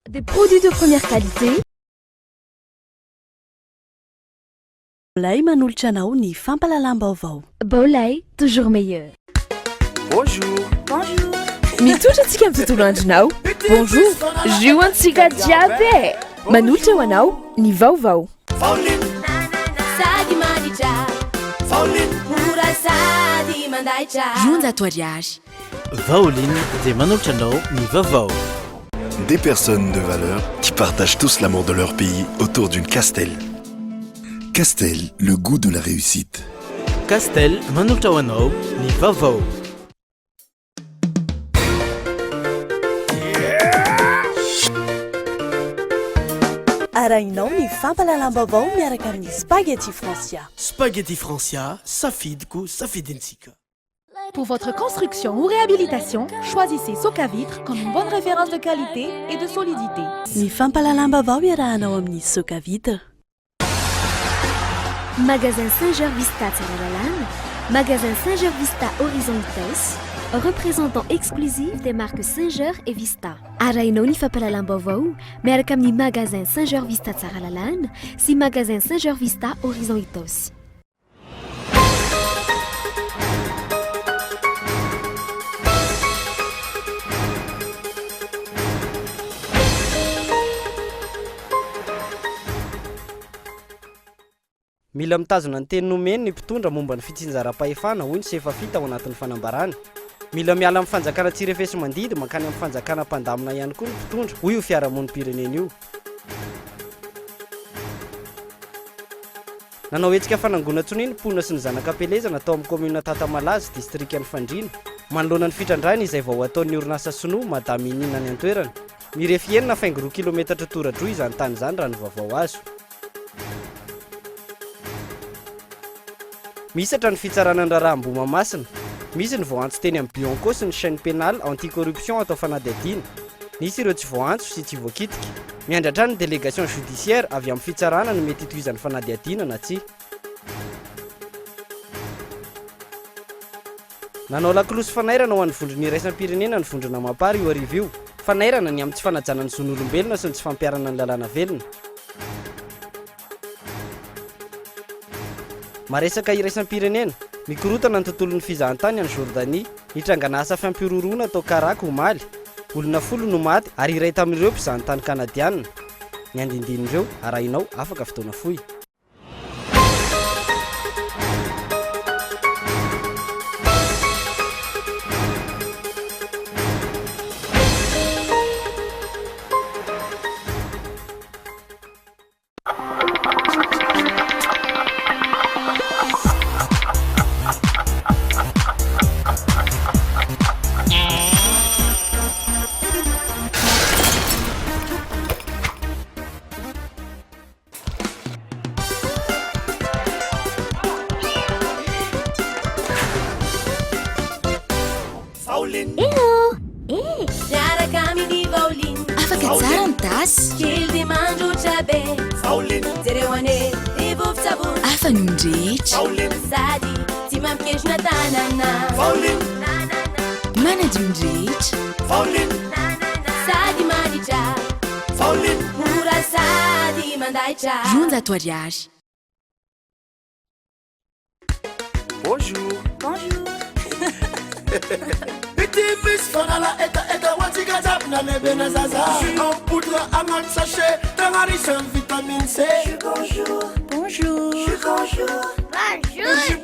Des produits de première qualité. Baolay manolotra anao ny fampalalam-baovao. Baolay, toujours meilleur. Bonjour. Bonjour. Mitotrantsika amin'ny tontolo andronao. Bonjour. Zioantsika jiaby. Manolotra ho anao ny vaovao. Junto ariary. Vaoline dia manolotra anao ny vaovao. Des personnes de valeur qui partagent tous l'amour de leur pays autour d'une Castel. Castel, le goût de la réussite. Castel manolotra ho anao ny vaovao. Arahinao ny fampalalam-baovao miaraka amin'ny spaghetti Francia. Spaghetti Francia, safidiko safidintsika. Pour votre construction ou réhabilitation, choisissez Socavitre comme une bonne référence de qualité et de solidité. Ny fampalalam-baovao iarahanao amin'ny Socavitre. Magasin Saint-Georges-Vista Tsaralalane, Magasin Saint-Georges-Vista Horizon Vitesse, représentant exclusif des marques Saint-Georges et Vista. Arahinao ny fampalalam-baovao miaraka amin'ny Magasin Saint-Georges-Vista Tsaralalane sy Magasin Saint-Georges-Vista Horizon Vitesse. Mila mitazona ny teny nomeny ny mpitondra momba ny fitsinjaram-pahefana hoy ny sefafita ao anatin'ny fanambarany. Mila miala amin'ny fanjakana Tsirefeso Mandidy mankany amin'ny fanjakana Mpandamina ihany koa ny mpitondra hoy io fiarahamonim-pirenena io. Nanao hetsika fanangona tsoniny mponina sy ny zanakam-pelezana tao amin'ny komina Tatamalazy distrikan'ny Fandrina. Manoloana ny fitrandraina izay vao ataon'ny orinasa Sinoa Madame Inina ny antoerana. Mirefy enina faingo 2 kilometatra tora-droa izany tany izany raha ny vaovao azo. Misy hatra ny fitsarana ny raharaham-boma masina. Misy ny voantso teny amin'ny Bianco sy ny chaîne pénale anti-corruption atao fanadihadiana. Nisy ireo tsy voantso sy tsy voakitika. Miandratra ny délégation judiciaire avy amin'ny fitsarana ny mety hitohizan'ny fanadihadiana na tsia. Nanao lakolosy fanairana ho an'ny vondrony iraisam-pirenena ny vondrona Mampara io arivo io. Fanairana ny amin'ny tsy fanajana ny zon'olombelona sy ny tsy fampiarana ny lalàna velona. Maresaka iraisam-pirenena, mikorotana ny tontolon'ny fizahantany any Jordanie, nitrangana asa fiampiroroana atao Karako ho Maly. Olona 10 no maty ary iray tamin'ireo mpizahantany kanadiana. Ny andindin'ireo arahinao afaka fotoana fohy. Afaka tsara ny tasy. Afa ny ndrehetra. Manadio ndrehetra. Junto ariary. Bonjour. Bonjour. Bonjour.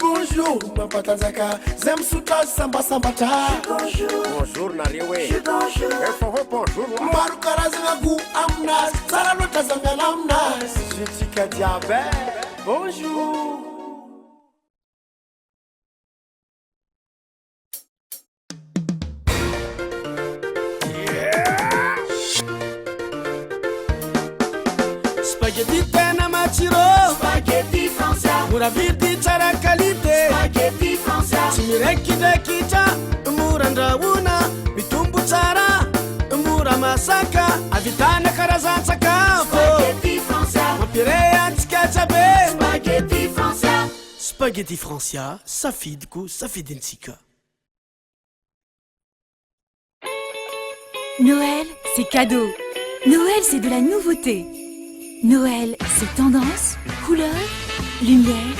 Bonjour, mampatanjaka zay misotra sambasambatra. Bonjour nareo e. Efa ho bonjour. Maro karazana go aminazy, tsara loatra zangana aminazy. Zitsika jiaby. Bonjour. Spaghetti tena matsiro. Spaghetti Francia. Mora vidy tsara qualité. Spaghetti Francia. Tsy mirekidraikitra, mora andrahoana, mitombo tsara, mora masaka, avitana karazan-tsakafo. Spaghetti Francia. Mampire antsika jiaby. Spaghetti Francia. Spaghetti Francia, safidiko safidintsika. Noël, c'est cadeau. Noël, c'est de la nouveauté. Noël, c'est tendance, couleur, lumière,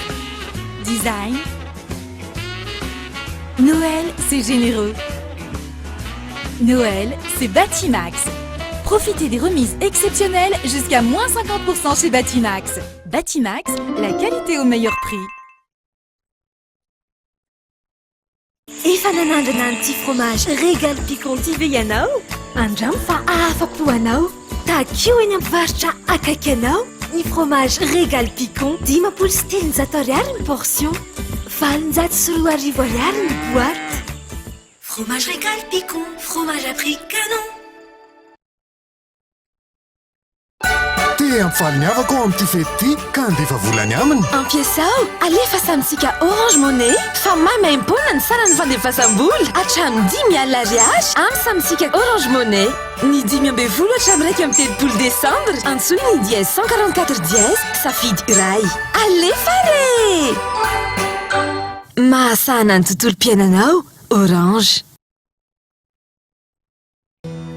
design. Noël, c'est généreux. Noël, c'est Batimax. Profitez des remises exceptionnelles jusqu'à moins 50% chez Batimax. Batimax, la qualité au meilleur prix. Efa nanandrana ny ty fromage régal piquant ivy ianao andramo fa afa-po anao takio eny ampivarotra akaiky anao ny fromage régal piquant 9,9 ariary ny portion 4,9 ariary ny boîte. Fromage régal piquant, fromage à prix canon. Ty ampifany ny havako amin'ity fety ty ka andefa volany aminy Ampiasao, alefa samitsika Orange Money fa maimaim-poana ny sarany fandefasam-bola hatramin'ny 10,000 ariary amin'ny samitsika Orange Money. Ny 10,20 hatramin'ny 3 Desambra antsoina ny dièse 144 dièse safidy iray. Alefa re! Mahasana ny tontolo-piainanao, Orange.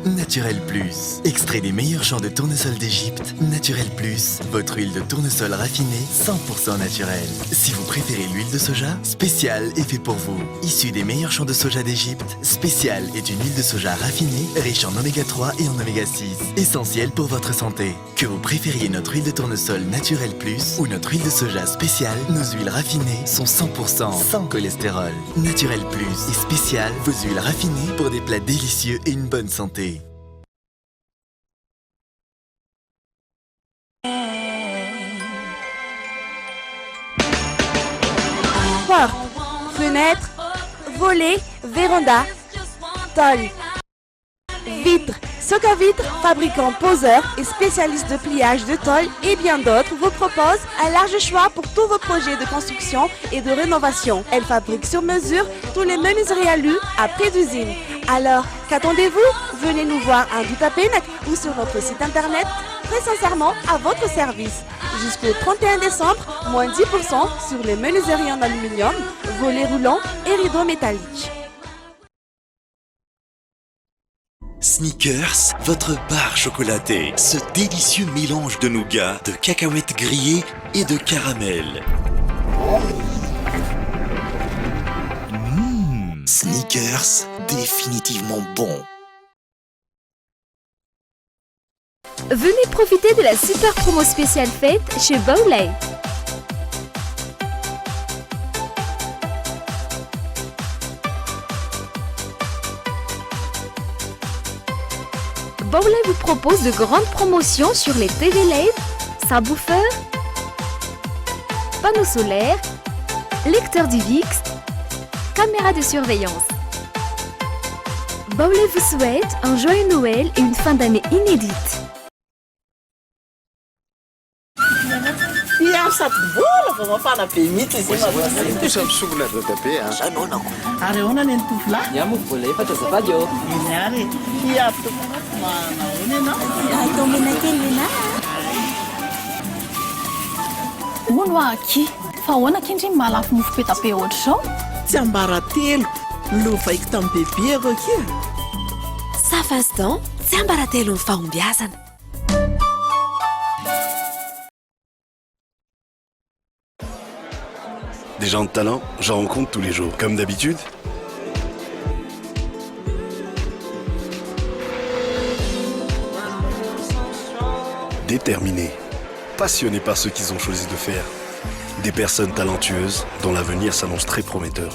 Naturel Plus, extrait des meilleurs champs de tournesol d'Égypte. Naturel Plus, votre huile de tournesol raffinée 100% naturelle. Si vous préférez l'huile de soja, Spécial est fait pour vous. Issue des meilleurs champs de soja d'Égypte, Spécial est une huile de soja raffinée, riche en oméga 3 et en oméga 6, essentielle pour votre santé. Que vous préfériez notre huile de tournesol Naturel Plus ou notre huile de soja Spécial, nos huiles raffinées sont 100% sans cholestérol. Naturel Plus et Spécial, vos huiles raffinées pour des plats délicieux et une bonne santé. Porte, fenêtre, volet, véranda, tôle, vitre. Soca Vitre, fabricant poseur et spécialiste de pliage de tôle et bien d'autres, vous propose un large choix pour tous vos projets de construction et de rénovation. Elle fabrique sur mesure tous les menuiseries alu à prix d'usine. Alors, qu'attendez-vous? Venez nous voir à Doutapenac ou sur notre site internet. Très sincèrement, à votre service. Jusqu'au 31 décembre, moins 10% sur les menuiseries en aluminium, volets roulants et rideaux métalliques. Snickers, votre barre chocolatée. Ce délicieux mélange de nougat, de cacahuètes grillées et de caramel. Snickers, définitivement bon. Venez profiter de la super promo spéciale fête chez Bowley. Bowley vous propose de grandes promotions sur les TV LED, subwoofers, panneaux solaires, lecteurs DivX, caméras de surveillance. Bowley vous souhaite un joyeux Noël et une fin d'année inédite. Ono aky fa ahoana kendry malafo mofo petape ohatra zao tsy ambara telo lovaiko tamin'ny bebe avao kia Safastan, tsy ambaratelo ny fahombiazana. Des gens de talent, j'en rencontre tous les jours. Comme d'habitude. Déterminés, passionnés par ce qu'ils ont choisi de faire. Des personnes talentueuses dont l'avenir s'annonce très prometteur.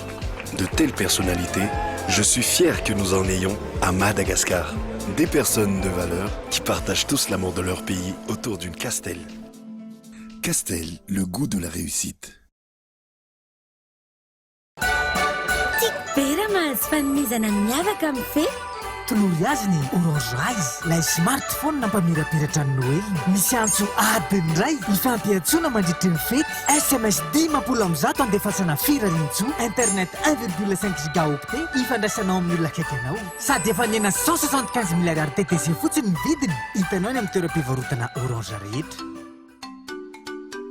De telles personnalités, je suis fier que nous en ayons à Madagascar. Des personnes de valeur qui partagent tous l'amour de leur pays autour d'une Castel. Castel, le goût de la réussite. Vera mahazo fanomezana miavaka amin'ny fety. Tolory azy ny Orange Rise, ilay smartphone nampamirapiratra ny Noël. Misy antso adiny iray ifampiantsoana mandritra ny fety. SMS 10,1 andefasana firariantso. Internet 1,5 gigaoctet ifandraisanao amin'ny olona akaiky anao. Sady efa nena 175 milliards TTC fotsiny ny vidiny. Hitanao ny amin'ny toeram-pivarotana Orange rehetra.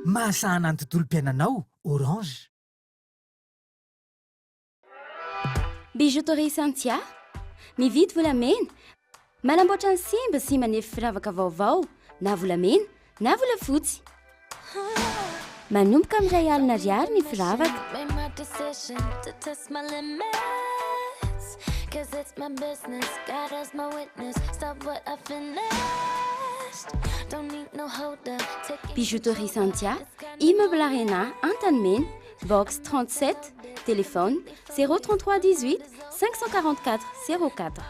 Mahasahana ny tontolo-piainanao, Orange. Bijouterie Santia, mividy volamena manamboatra ny simba sy manefy firavaka vaovao na volamena na volafotsy manomboka amin'ray alina ariary ny firavaka Bijouterie Santia, Immeuble Arena, Antanmen, box 37, téléphone 033 18 544 04.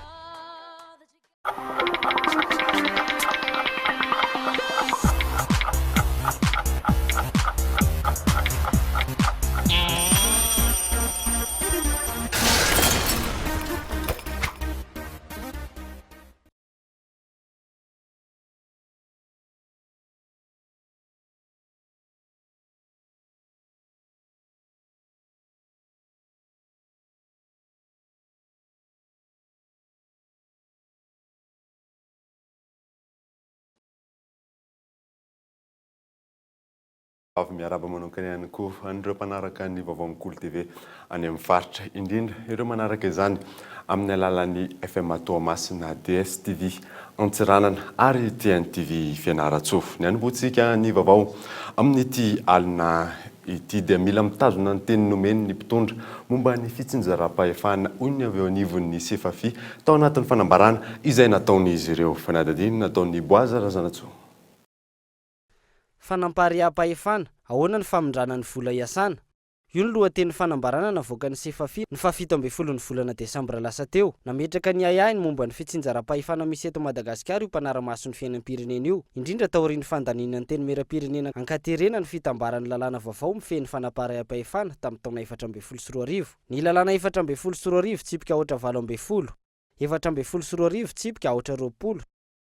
avy miaraba manokana ihany koa an'ireo mpanaraka ny vaovao Mikolo TV any amin'ny faritra indrindra ireo manaraka izany amin'ny alalan'ny FM Toamasina DSTV Antsiranana ary TNTV Fianaratsoa ny anomboantsika ny vaovao amin'ity alina ity dia mila mitazona ny teny nomeny ny mpitondra momba ny fitsinjaram-pahefana ony avy eo anivon'ny sefafi tao anatin'ny fanambarana izay nataon'izy ireo fanadadiny nataon'ny Boaza Razanatsoa. Fanampariam-pahefana ahoana ny famindrana ny vola iasana. Io ny lohatenin'ny fanambarana navoaka ny sefafi ny 17 ny volana Desambra lasa teo. Nametraka ny ayahy ny momba ny fitsinjaram-pahefana misy eto Madagasikara io mpanara-maso ny fiainam-pirenena io. Indrindra taorian'ny fandaninan'ny teny meram-pirenena ankaterena ny fitambarany lalàna vaovao mifehy ny fanampariam-pahefana tamin'ny taona 2014. Ny lalàna 2014 tsipika 820, 2014 tsipika 820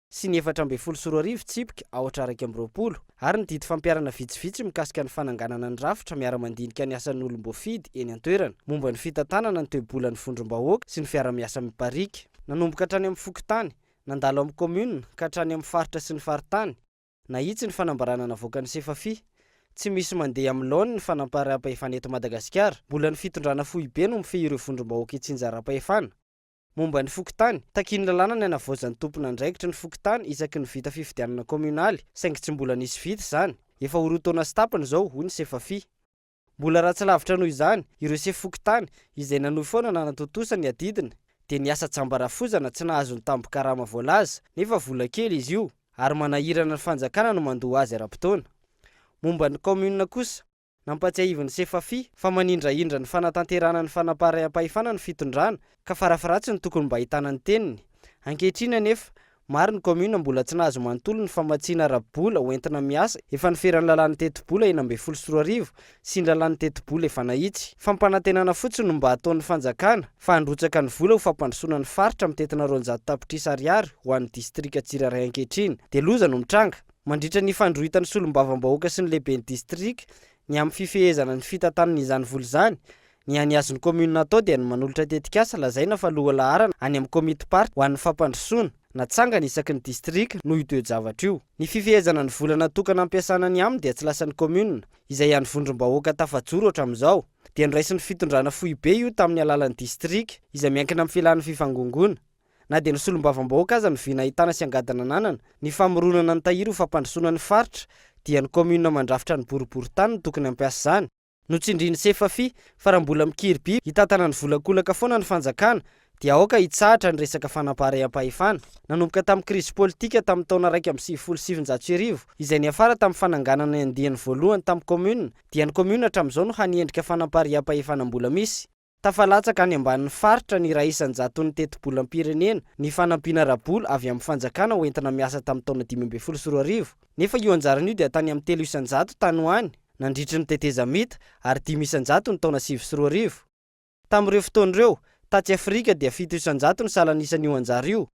sy ny 2014 tsipika 820 ary ny didy fampiarana vitsivitsy mikasika ny fananganana ny rafitra miara-mandinika ny asan'ny olom-boafidy eny an-toerana momba ny fitantanana ny toe-bola ny vondrom-bahoaka sy ny fiara-miasa miparika. Nanomboka hatrany amin'ny fokotany, nandalo amin'ny komuna ka hatrany amin'ny faritra sy ny faritany. Nahitsy ny fanambarana navoaka ny sefafi. Tsy misy mandeha amin'ny laony ny fanampariam-pahefana eto Madagasikara. Mbola ny fitondrana fohibe no mifehy ireo vondrom-bahoaka itsinjaram-pahefana. Momba ny fokotany, taky ny lalàna ny anavoazan'ny tompona andraikitra ny fokotany isaky ny vita fifidianana komunaly, saingy tsy mbola nisy vita izany. Efa ho roa taona sy tapany izao hoy ny sefafi. Mbola ratsy lavitra noho izany, ireo sefokotany izay nanohy foana nanatotosa ny adidina, dia niasa tsambarafozana tsy nahazo ny tambo-karama voalaza, nefa vola kely izy io, ary manahirana ny fanjakana no mandoa azy ara-potoana. Momba ny komuna kosa, nampatsiahivy ny sefafi fa manindraindra ny fanatanterana ny fanampariam-pahefana ny fitondrana ka farafaratsy ny tokony mba ahitana ny teniny. Ankehitriny anefa maro ny komuna mbola tsy nahazo manontolo ny famatsiana rabola hoentina miasa efa niferan'ny lalàn'ny teti-bola 14 sy ny lalàn'ny teti-bola efa nahitsy. Fampanantenana fotsiny mba ataon'ny fanjakana fa handrotsaka ny vola ho fampandrosoana ny faritra mitetina 200 tapitrisa ariary ho an'ny distrika tsirairay ankehitriny dia loza no mitranga. Mandritra ny fandrohitany solombavam-bahoaka sy ny lehiben'ny distrika ny amin'ny fifehezana ny fitantanana izany vola izany, ny any azon'ny komuna atao dia ny manolotra tetikasa lazaina fa loha laharana any amin'ny komity party ho an'ny fampandrosoana natsangana isaky ny distrika noho ito zavatra io. Ny fifehezana ny vola natokana ampiasana ny aminy dia tsy lasan'ny komuna izay any vondrom-bahoaka tafajoro hatramin'izao dia niraisin'ny fitondrana fohibe io tamin'ny alalan'ny distrika izay miankina amin'ny fialan'ny fifangongona. Na dia ny solombavam-bahoaka aza ny vina ahitana sy angadana ananana ny famoronana ny tahiry ho fampandrosoana ny faritra dia ny komuna mandrafitra ny boriboritany no tokony ampiasa izany. Notsindriany sefafi fa raha mbola mikiribiby hitantana ny volakolaka foana ny fanjakana dia aoka hitsahatra ny resaka fanampariam-pahefana. Nanomboka tamin'ny krizy politika tamin'ny taona 1997 izay niafara tamin'ny fananganana andihany voalohany tamin'ny komuna dia ny komuna hatramin'izao no haniendrika fanampariam-pahefana mbola misy. Tafalatsaka any ambanin'ny faritra ny ray isan-jaton'ny teti-bola am-pirenena ny fanampiana rabola avy amin'ny fanjakana hoentina miasa tamin'ny taona 2014. Nefa io anjarany io dia tany amin'ny 3 isan-jato tany ho any, nandritry ny teteza mita ary 5 isan-jato ny taona 2020. Tamin'ireo fotoan'ireo, taty Afrika dia 7 isan-jato ny salanisan'io anjara io.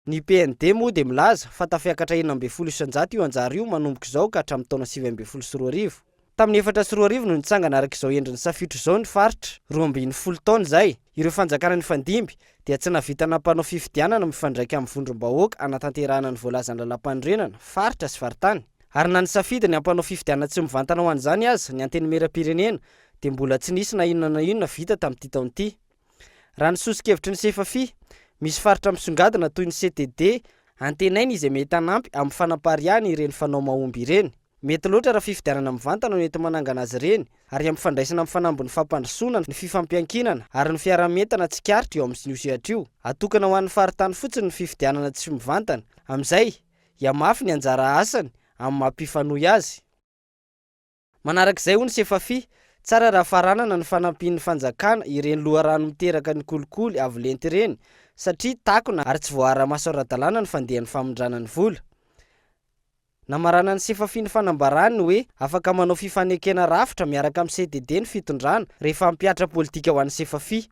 Ny PND moa dia milaza fa tafiakatra 11 isan-jato io anjara io manomboka izao ka hatramin'ny taona 2020. Tamin'ny 4 no nitsangana araka izao endriny safitro izao ny faritra, 12 taona izay. Ireo fanjakana ny fandimby dia tsy navita nampanao fifidianana mifandraika amin'ny vondrom-bahoaka anatanterahana ny voalazany lalam-pandrenana, faritra sy faritany. Ary na nisafidy ny ampanao fifidianana tsy mivantana ho an'izany aza ny anteny meram-pirenena dia mbola tsy nisy na inona vita tamin'ity taona ity. Raha ny sosokevitry ny sefafi misy faritra misongadina toy ny CTD antenaina izay mety hanampy amin'ny fanampariany ireny fanao mahomby ireny. Mety loatra raha fifidianana mivantana no ety manangana azy ireny ary amin'ny fandraisana amin'ny fanambony fampandrosoana ny fifampiankinana ary ny fiarahamentana tsikaritra eo amin'ny io sehatra io. Atokana ho an'ny faritany fotsiny ny fifidianana tsy mivantana. Amin'izay mafy ny anjara asany amin'ny mampifanohy azy. Manarak'izay hoy ny Sefafi, tsara raha faranana ny fanampian'ny fanjakana ireny loharano miteraka ny kolikoly avo lenta ireny satria takona ary tsy voara-maso ara-dalàna ny fandehan'ny famondrana ny vola. Namarana ny Sefafi ny fanambarany hoe afaka manao fifanekena rafitra miaraka amin'ny CDD ny fitondrana rehefa ampiatra politika ho an'ny Sefafi.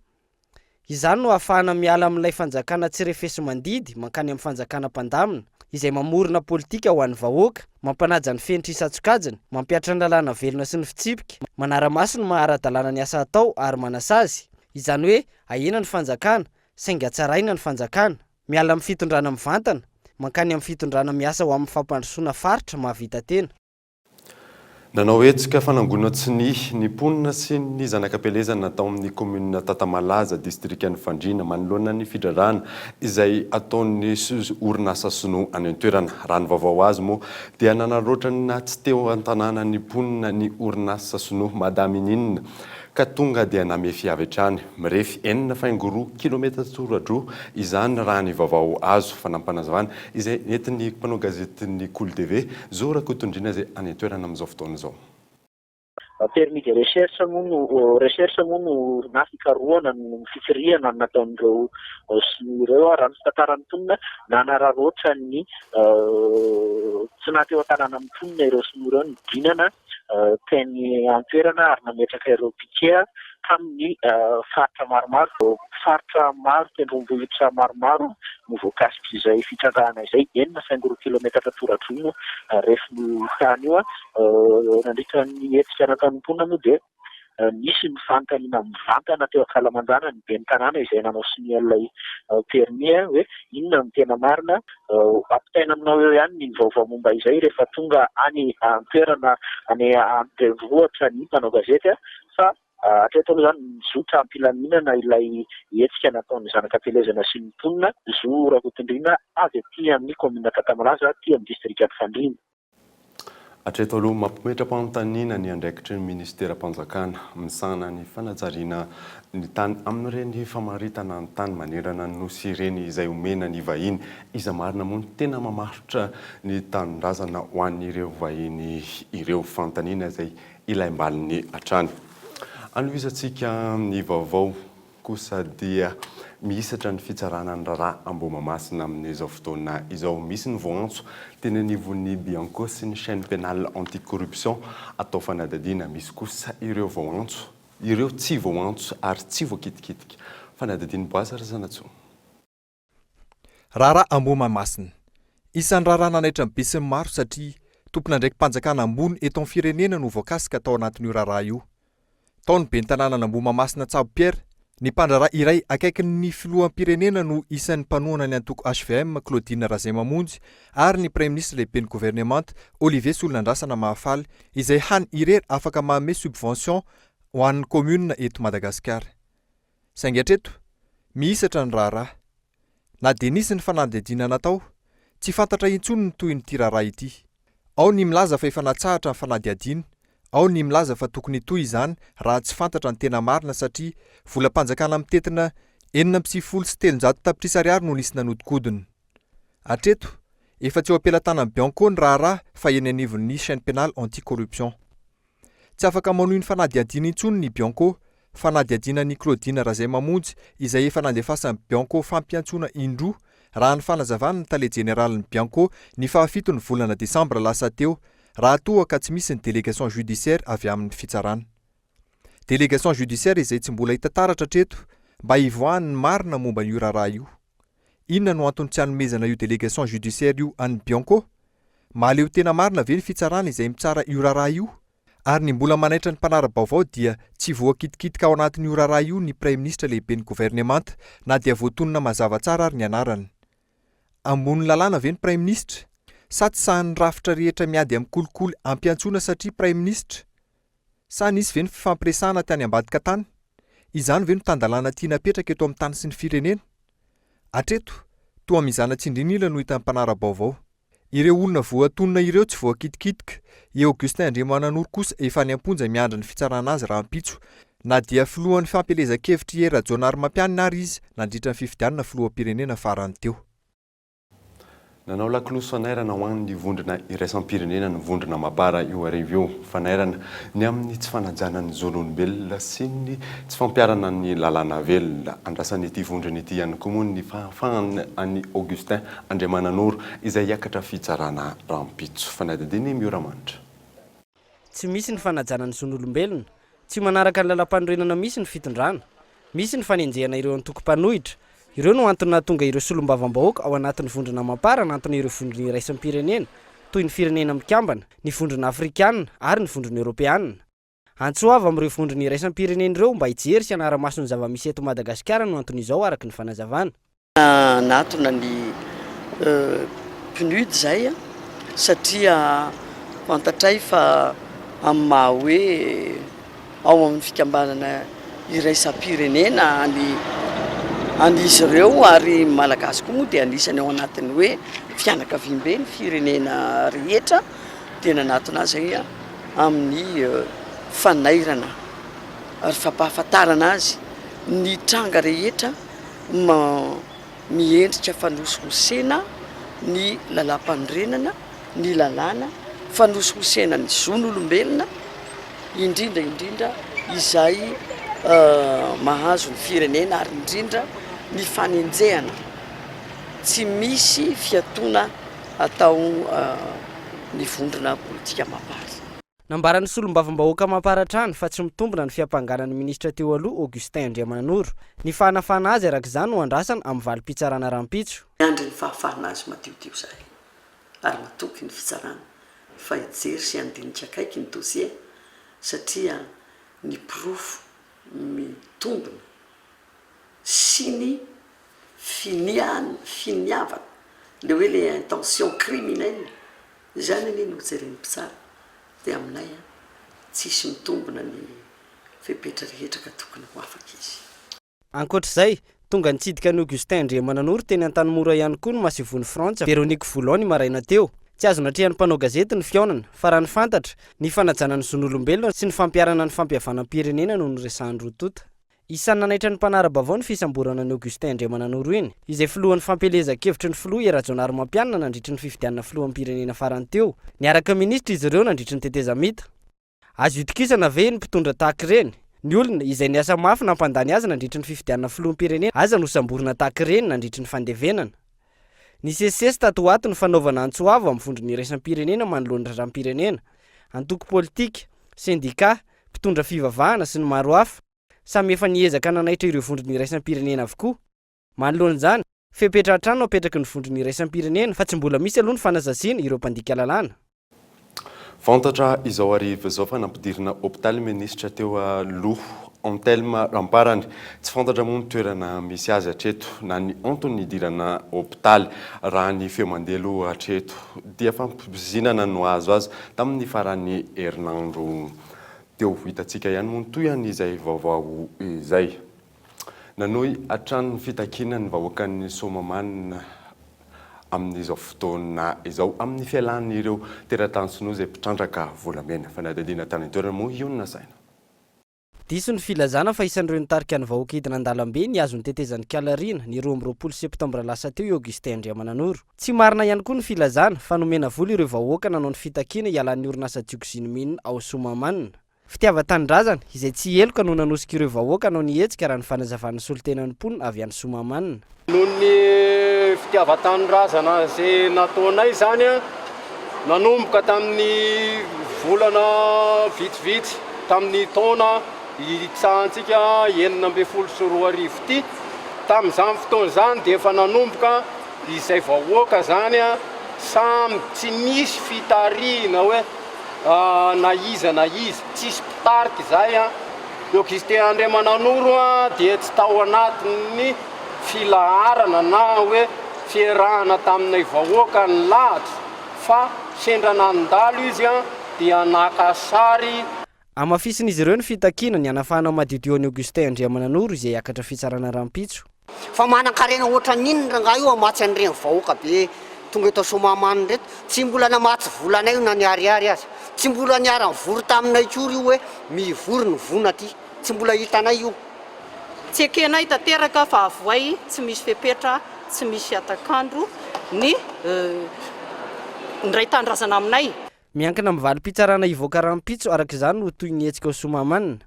Izany no ahafahana miala amin'ilay fanjakana tsy refeso mandidy mankany amin'ny fanjakana mpandamina izay mamorona politika ho an'ny vahoaka, mampanaja ny fenitra isatsokajiny, mampiatra ny lalàna velona sy ny fitsipika, manara-maso ny mahara-dalàna ny asa atao ary manasazy. Izany hoe ahena ny fanjakana, sainga tsaraina ny fanjakana, miala amin'ny fitondrana mivantana, mankany amin'ny fitondrana miasa ho amin'ny fampandrosoana faritra mahavita tena. Nanao hetsika fanangonana ny mponina sy ny zanakam-pelezana natao amin'ny komuna Tatamalaza distrikan'ny Fandrina manoloana ny fidrarana izay ataon'ny orinasa sinoa any an-toerana. Raha ny vaovao azy moa dia nanarotana tsy teo an-tanàna ny mponina ny orinasa sinoa Madaminina ka tonga dia namefy avy hatrany mirefy 4 kilometatra tora-dro izany raha ny vaovao azo fanampanazavana izay nentin'ny mpanao gazetin'ny Cool TV Zora Kotondrina izay any an-toerana amin'izao fotoana izao. Permis de recherche moa no nafikaroana no fifiriana nataon'ireo sinoa raha ny tantaran'ny mponina nanararoatra ny tsy nateo an-tanàna amin'ny mponina ireo sinoa ireo ny dinana teny an-toerana ary nametraka ireo piquet tamin'ny faritra maro tendrombohitra maromaro no voakasika izay fitrarahana izay 4 kilometatra tora-dro rehefa tany io nandritra ny hetsika nataon'ny mponina moa dia nisy mivantana teo Akalamanjana ny ben'ny tanàna izay nanao sinilay permis hoe inona ny tena marina ampitaina aminao eo ihany ny vaovao momba izay rehefa tonga any an-toerana any an-drenivohitra ny mpanao gazety fa hatreto aloha izany mizotra ampilaminana ilay hetsika nataon'ny zanakam-pelezana sy ny mponina Zora Kotondrina avy aty amin'ny komuna Tatamalaza aty amin'ny distrikan'ny Fandrina. Hatreto aloha mampimetra-panontaniana ny andraikitry ny ministera-mpanjakana misana ny fanajariana ny tany amin'ireny famaritana ny tany manerana ny nosy ireny izay omena ny vahiny iza marina moa tena mamarotra ny tanindrazana ho an'ireo vahiny ireo fanontaniana izay ilay mbalin'ny hatrany. Anovisantsika ny vaovao kosa dia mihisatra ny fitsarana ny raharaha Ambomamasina amin'izao fotoana izao. Misy ny voantso teny anivon'ny Bianco sy ny chaîne pénale anticorruption atao fanadadiana. Misy kosa ireo voantso, ireo tsy voantso ary tsy voakitikitika. Fanadadiany Boasa Razanatso. Raharaha Ambomamasina isan'ny raharaha nanaitra ny maro satria tompona ndraiky mpanjakana ambony eto amin'ny firenena no voakasika tao anatin'io raharaha io. Tao ny ben'ny tanàna Ambomamasina Tsabo Pierre, ny mpandraraha iray akaikin'ny filohampirenena no isan'ny mpanohana ny antoko HVM Claudine Razemamonjy ary ny Premier ministre lehiben'ny gouvernemanta Olivier Solonandrasana Mahafaly izay hany irery afaka manome subvention ho an'ny commune eto Madagasikara. Saingy hatreto, mihisatra ny raharaha. Na dia nisy ny fanadihadiana natao, tsy fantatra intsony ny toy ny raharaha ity. Ao ny milaza fa efa natsahatra ny fanadihadiana, ao ny milaza fa tokony toy izany raha tsy fantatra ny tena marina satria volam-panjakana mitetina 497 tapitrisa ariary no nisy nanodikodina. Hatreto, efa tsy ho ampelantanan'ny Bianco ny raharaha fa eny anivon'ny chaîne pénale anticorruption. Tsy afaka manohy ny fanadihadiana intsony ny Bianco, fanadihadiana ny Claudine Razemamonjy izay efa nandefasan'ny Bianco fampiantsoana indroa raha ny fanazavana ny tale général ny Bianco ny 7 ny volana Desambra lasa teo raha toa ka tsy misy ny délégation judiciaire avy amin'ny fitsarana. Délégation judiciaire izay tsy mbola hita taratra hatreto mba hivoahan'ny marina momba io raharaha io. Inona no antony tsy hanomezana io délégation judiciaire io an'ny Bianco? Mahaleo tena marina ve ny fitsarana izay mitsara io raharaha io? Ary ny mbola manaitra ny mpanara-baovao dia tsy voakitikitika ao anatin'io raharaha io ny Premier ministre lehiben'ny gouvernemanta na dia voatonona mazava tsara ary ny anarany. Ambony lalàna ve ny Premier ministre? Sa tsy sahan'ny rafitra rehetra miady amin'ny kolikoly ampiantsoana satria Premier ministre? Sa nisy ve ny fifampiresahana tany ambadika tany? Izany ve no tandalàna tia napetraka eto amin'ny tany sy ny firenena? Atreto toa mizana tsindrinila no hita mpanara-baovao. Ireo olona voatonona ireo tsy voakitikitika. I Augustin Andriamananoro kosa efa niamponja miandra ny fitsarana azy raha ampitso. Na dia filohan'ny fampielezan-kevitry era Jonary Mampianina ary izy nandritra ny fifidianana filoham-pirenena farany teo. Nanao lakolosy fanairana ho an'ny vondrona iraisam-pirenena ny vondrona mabara io arivo io fanairana ny amin'ny tsy fanajana ny zon'olombelona sy ny tsy fampiarana ny lalàna velona andrasany ity vondrona ity ihany koa moa ny fahafahany any Augustin Andriamananoro izay hiakatra fitsarana rahampitso fanadidiny Mioramanitra. Tsy misy ny fanajana ny zon'olombelona, tsy manaraka ny lalam-panorenana misy ny fitondrana, misy ny fanenjehana ireo antoko-panohitra. Ireo no antony nahatonga ireo solombavam-bahoaka ao anatin'ny vondrona mapara nantony ireo vondrona iraisam-pirenena toy ny firenena mikambana, ny vondrona afrikanina ary ny vondrona europeanina. Antsoava amin'ireo vondrona iraisam-pirenena ireo mba hijery sy hanara-maso ny zava-misy eto Madagasikara no antony izao araky ny fanazavana. Natona ny PNUD zay satria fantatray fa amin'ny maha hoe ao amin'ny fikambanana iraisam-pirenena an'izy ireo ary malagasy koa moa dia anisany ao anatiny hoe fianakaviam-be ny firenena rehetra dia nanatona azy amin'ny fanairana ary fampahafantarana azy ny tranga rehetra miendrika fanosihosena ny lalam-panorenana ny lalàna fanosihosena ny zon'olombelona indrindra izay mahazo ny firenena ary indrindra ny fanenjehana tsy misy fiatoana atao ny vondrona politika mapara. Nambaran'ny solombavam-bahoaka mamparatrany fa tsy mitombona ny fiampanganan'ny ministra teo aloha Augustin Andriamananoro. Ny fanafana azy araka izany no andrasana amin'ny valim-pitsarana rahampitso. Andry ny fahafahana azy matiodio zay ary matoky ny fitsarana fa hijery sy andinika akaiky ny dossier satria ny pirofo mitombona sy ny finiavana le hoe le intention criminelle zany ny nojereny mpitsara dia aminay tsisy mitombona ny fepetra rehetra ka tokony ho afaka izy. Ankoatr'izay tonga nitsidika ny Augustin Andriamananoro teny an-tanimora ihany koa no masivony Frantsa Véronique Voulon maraina teo. Tsy azo natrehan'ny mpanao gazety ny fiaonana fa raha ny fantatra ny fanajana ny zon'olombelona sy ny fampiarana ny fampihavanam-pirenena no niresahany rotota. Isan'ny nanaitra ny mpanara-baovao ny fisamborana ny Augustin Andriamananoro iny izay filohan'ny fampielezan-kevitry ny filoha era Jonary Mampianina nandritry ny fifidianana filoham-pirenena farany teo. Niaraka ministra izy ireo nandritry ny tetezamita. Azo itokisana ve ny mpitondra tahaka ireny? Ny olona izay niasa mafy nampandany azy nandritry ny fifidianana filoham-pirenena aza no samborina tahaka ireny nandritry ny fandevenana. Ny CCS tato ato ny fanaovana antsoavo amin'ny vondrona iraisam-pirenena manoloana raharaham-pirenena, antoko politika, sendika, mpitondra fivavahana sy ny maro hafa. Samy efa niezaka nanaitra ireo vondrona iraisam-pirenena avokoa. Manoloana izany, fepetra hatrany no apetraky ny vondrona iraisam-pirenena fa tsy mbola misy aloha ny fanazasiana ireo mpandika lalàna. Fantatra izao arivo izao fa nampidirina hôpitaly ministra teo aloha Antelma Ramparany tsy fantatra moa ny toerana misy azy hatreto na ny antony idirana hôpitaly raha ny feo mandeha aloha hatreto dia fampizinana no azo azy tamin'ny farany herinandro teo hitantsika ihany moa toy ihany izay vaovao izay. Nanohy hatrany fitakiana ny vahoakan'ny Somamanina amin'izao fotoana izao amin'ny fialan'ireo teratany sinoa izay mpitrandraka volamena fanadadiana tany toerana moa ionina saina. Diso ny filazana fa isan'ireo nitarika ny vahoaka hidina an-dalambe ny azo ny tetezan'ny Kalarina ny 12 septambra lasa teo i Augustin Andriamananoro. Tsy marina ihany koa ny filazana fa nomena vola ireo vahoaka nanao ny fitakiana ialan'ny orinasa Dioxine ao Somamanina. Fitiavan-tanindrazana izay tsy eloka no nanosika ireo vahoaka anao nihetsika raha ny fanazavana solitenan'ny mponina avy any Somamanina. Noho ny fitiavan-tanindrazana izay nataonay zany nanomboka tamin'ny volana vitsivitsy tamin'ny taona itsahantsika 12 ity tamin'izany fotoana zany dia efa nanomboka izay vahoaka zany samy tsy nisy fitarihana hoe na iza tsisy pitarika zay Augustin Andriamananoro dia tsy tao anatin'ny filaharana na hoe fiarahana taminay vahoaka ny lahatra fa sendra nandalo izy dia naka sary. Amafisin'izy ireo ny fitakiana ny anafahana madidio ny Augustin Andriamananoro izay hiakatra fitsarana rahampitso. fa manan-karena ohatra n'inona rangahy io amatsy an'ireny vahoaka be tonga eto Somamany reto tsy mbola namatsy volanay io na niariary azy tsy mbola niara nivory taminay kory io hoe mivory ny vona aty tsy mbola hitanay io tsy ekenay tanteraka fa avoay tsy misy fepetra tsy misy atakandro ny ndray tandrazana aminay miankina amin'ny valim-pitsarana ivoaka rahampitso araka izany no toy ny hetsika Somamanina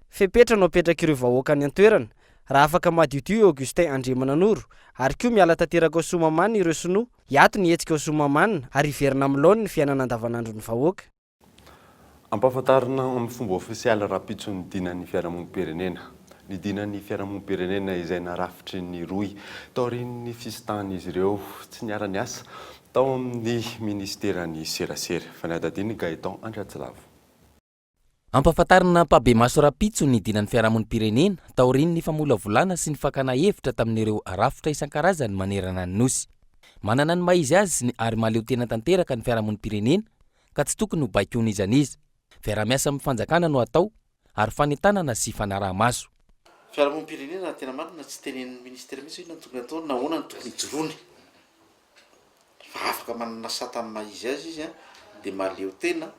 fepetra no apetraka ireo vahoaka ny an-toerana raha afaka madiodio Augustin Andriamananoro ary koa miala tanteraka Somamanina ireo sinoa hiato ny hetsika Somamanina ary iverina amin'ny laony ny fiainana andavanandro ny vahoaka ampahafantarina amin'ny fomba ofisialy Rapitso ny dinan'ny fiarahamonim-pirenena ny dinan'ny fiarahamonim-pirenena izay narafitry ny roy taorian'ny fisitan'izy ireo tsy niara-ny asa tao amin'ny ministeran'ny serasera fanadadiny Gaëtan Andratsilavo ampahafantarina Pabemaso Rapitso ny dinan'ny fiarahamonim-pirenena taorian'ny famolavolana sy ny fakana hevitra tamin'ireo rafitra isan-karazany manerana ny nosy manana ny maizy azy ary maleo tena tanteraka ny fiarahamonim-pirenena ka tsy tokony ho baikony izan'izy fiara-miasa amin'ny fanjakana no atao ary fanentanana sy fanaraha-maso fiarahamonim-pirenena tena marina tsy tenen'ny ministera mihitsy hoe natokony atao na ahoana ny tokony hijoroany fa afaka manana sata amin'ny maizy azy izy dia maleo tena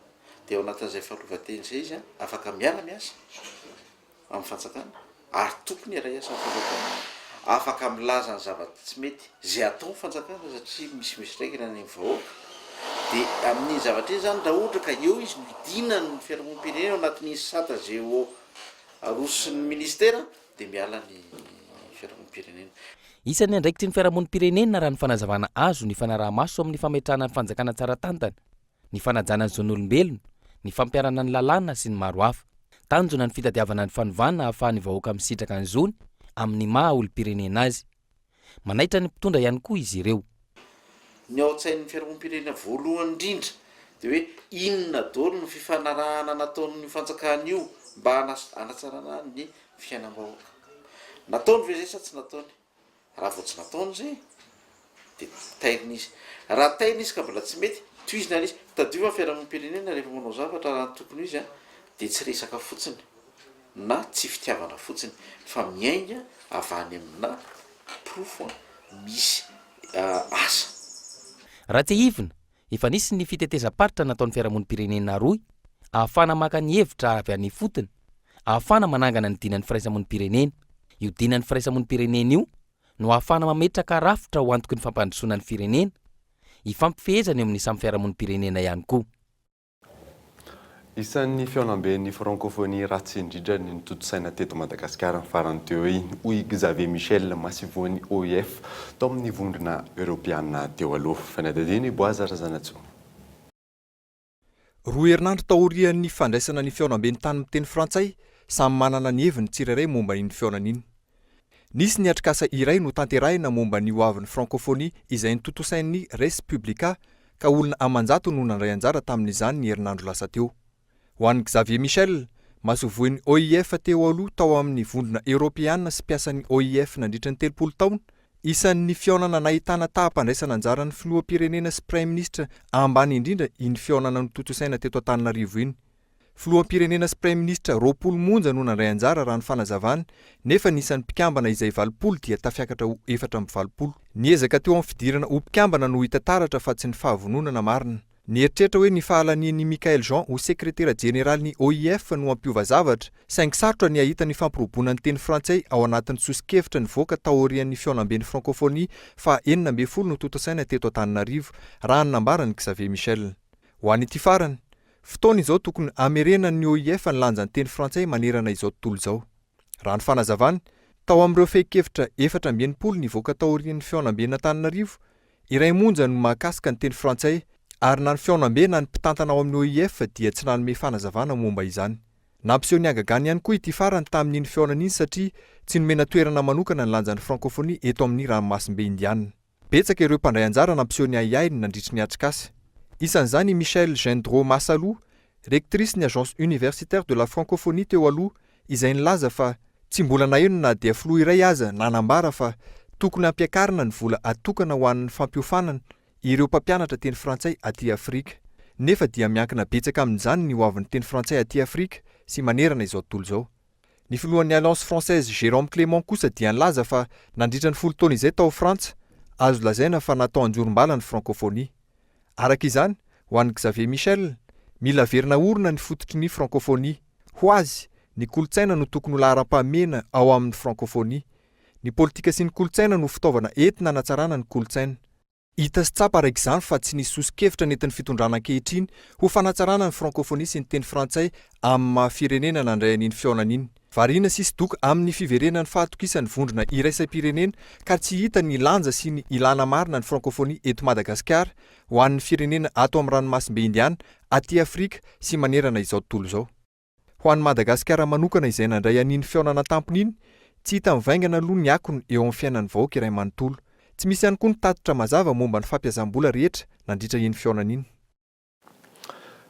dia ao anatin'izay fahaleovan-tena izay izy afaka miara-miasa amin'ny fanjakana ary tokony iara asa amin'ny fanjakana afaka milaza ny zavatra tsy mety zay atao ny fanjakana satria misy raikana ny vahoaka dia amin'ny zavatra iny zany raha ohatra ka eo izy nidina ny fiarahamonim-pirenena ao anatin'ny sata zay aroson'ny ministera dia miala ny fiarahamonim-pirenena isan'ny andraikitry ny fiarahamonim-pirenena raha ny fanazavana azo ny fanaraha-maso amin'ny fametrahana ny fanjakana tsara tantana ny fanajana ny zon'olombelona ny fampiarana ny lalàna sy ny maro hafa tanjona ny fitadiavana ny fanovana ahafahany vahoaka misitraka ny zony amin'ny maha olom-pirenena azy manaitra ny mpitondra ihany koa izy ireo ny ao an-tsain'ny fiarahamonim-pirenena voalohany indrindra dia hoe inona daholo ny fifanarahana nataon'ny fanjakana io mba hanatsarana ny fiainam-bahoaka nataony ve zay sa tsy nataony raha vao tsy nataony zay dia tairina izy raha tairina izy ka mbola tsy mety toizina izy tadiova fiarahamonim-pirenena rehefa manao zavatra raha ny tokony izy dia tsy resaka fotsiny na tsy fitiavana fotsiny fa miainga avany amina profo misy asa raha tsy hivina efa nisy ny fitetezam-paritra nataon'ny fiarahamonim-pirenena roy ahafana maka ny hevitra avy any fotony ahafana manangana ny dinan'ny firaisamonim-pirenena io dinan'ny firaisamonim-pirenena io no ahafana mametraka rafitra ho antoky ny fampandrosoana ny firenena ifampifehezany amin'ny samy fiarahamonim-pirenena ihany koa isan'ny fiaonamben'ny francophonie ratsy indrindra ny nitotosaina teto Madagasikara ny farany teo iny hoy Xavier Michel masivoan'ny OIF tao amin'ny vondrona Europiana teo aloha fanadadiny Boaza Razanatso roa herinandro taorian'ny fandraisana ny fiaonamben'ny tany miteny frantsay samy manana ny heviny tsirairay momba n'iny fiaonan'iny nisy ny atrikasa iray no tanterahina momba ny hoavin'ny francophonie izay nitotosain'ny Res Publica ka olona amanjato no nandray anjara tamin'izany ny herinandro lasa teo ho an'ny Xavier Michel masovoan'ny OIF teo aloha tao amin'ny vondrona Europiana sy mpiasan'ny OIF nandritra ny 30 taona isan'ny fiaonana nahitana taham-pandraisana anjaran'ny filoham-pirenena sy prime ministre ambany indrindra iny fiaonana nototosaina teto Antananarivo iny filoham-pirenena sy prime ministre roapolo monja no nandray anjara raha ny fanazavana nefa nisan'ny mpikambana izay 20 dia tafiakatra ho 420 niezaka teo amin'ny fidirana ho mpikambana no hita taratra fa tsy ny fahavononana marina nieritreritra hoe ny fahalanian'ny Michael Jean ho sekretera jeneralny OIF no ampiova zavatra saingy sarotra ny ahita ny fampirobona ny teny frantsay ao anatin'ny sosikevitra ny voaka taorian'ny fiaonamben'ny francophonie fa 19 no totosaina teto Antananarivo raha ny nambarany Xavier Michel ho an'ity farany fotoana izao tokony amerenan'ny OIF ny lanjan'ny teny frantsay manerana izao tontolo izao raha ny fanazavany tao amin'ireo fehi-kevitra 470 ny voaka taorian'ny fiaonamben'ny Antananarivo iray monja no mahakasika ny teny frantsay ary na ny fiaonambe na ny mpitantana ao amin'ny OIF dia tsy nanome fanazavana momba izany nampiseho ny agagany ihany koa ity farany tamin'iny fiaonan'iny satria tsy nomena toerana manokana ny lanjan'ny francophonie eto amin'ny ranomasimbe indiana betsaka ireo mpandray anjara nampiseho ny aiainy nandritry ny atrikasa isan'izany Michel Gendro Massalou rectrice ny agence universitaire de la francophonie teo aloha izay nilaza fa tsy mbola naheno na dia filoha iray aza nanambara fa tokony ampiakarina ny vola atokana ho an'ny fampiofanana ireo mpampianatra teny frantsay aty Afrika nefa dia miankina betsaka amin'izany ny hoavin'ny teny frantsay aty Afrika sy manerana izao tontolo izao Ny filohan'ny Alliance Française Jérôme Clément kosa dia nilaza fa nandritra ny 10 taona izay tao Frantsa, azo lazaina fa natao anjorom-bala ny francophonie. Araka izany, ho an'ny Xavier Michel, mila verina orina ny fototry ny francophonie. Ho azy, ny kolotsaina no tokony ho laharam-pahamena ao amin'ny francophonie. Ny politika sy ny kolotsaina no fitaovana entina hanatsarana ny kolotsaina. Hita sy tsapa araka izany fa tsy nisy sosikevitra nentin'ny fitondrana ankehitriny ho fanatsarana ny francophonie sy ny teny frantsay amin'ny maha-firenena nandray an'iny fihaonan'iny. Variana sisy doka amin'ny fiverenan'ny fahatokisan'ny vondrona iraisam-pirenena ka tsy hita ny lanja sy ny ilana marina ny francophonie eto Madagasikara ho an'ny firenena ato amin'ny ranomasimbe Indiana, aty Afrika sy manerana izao tontolo izao. Ho an'ny Madagasikara manokana izay nandray an'iny fihaonana tampon'iny, tsy hita mivaingana aloha ny akony eo amin'ny fiainan'ny vahoaka iray manontolo. Tsy misy ihany koa ny tatitra mazava momba ny fampiasam-bola rehetra nandritra iny fihaonan'iny.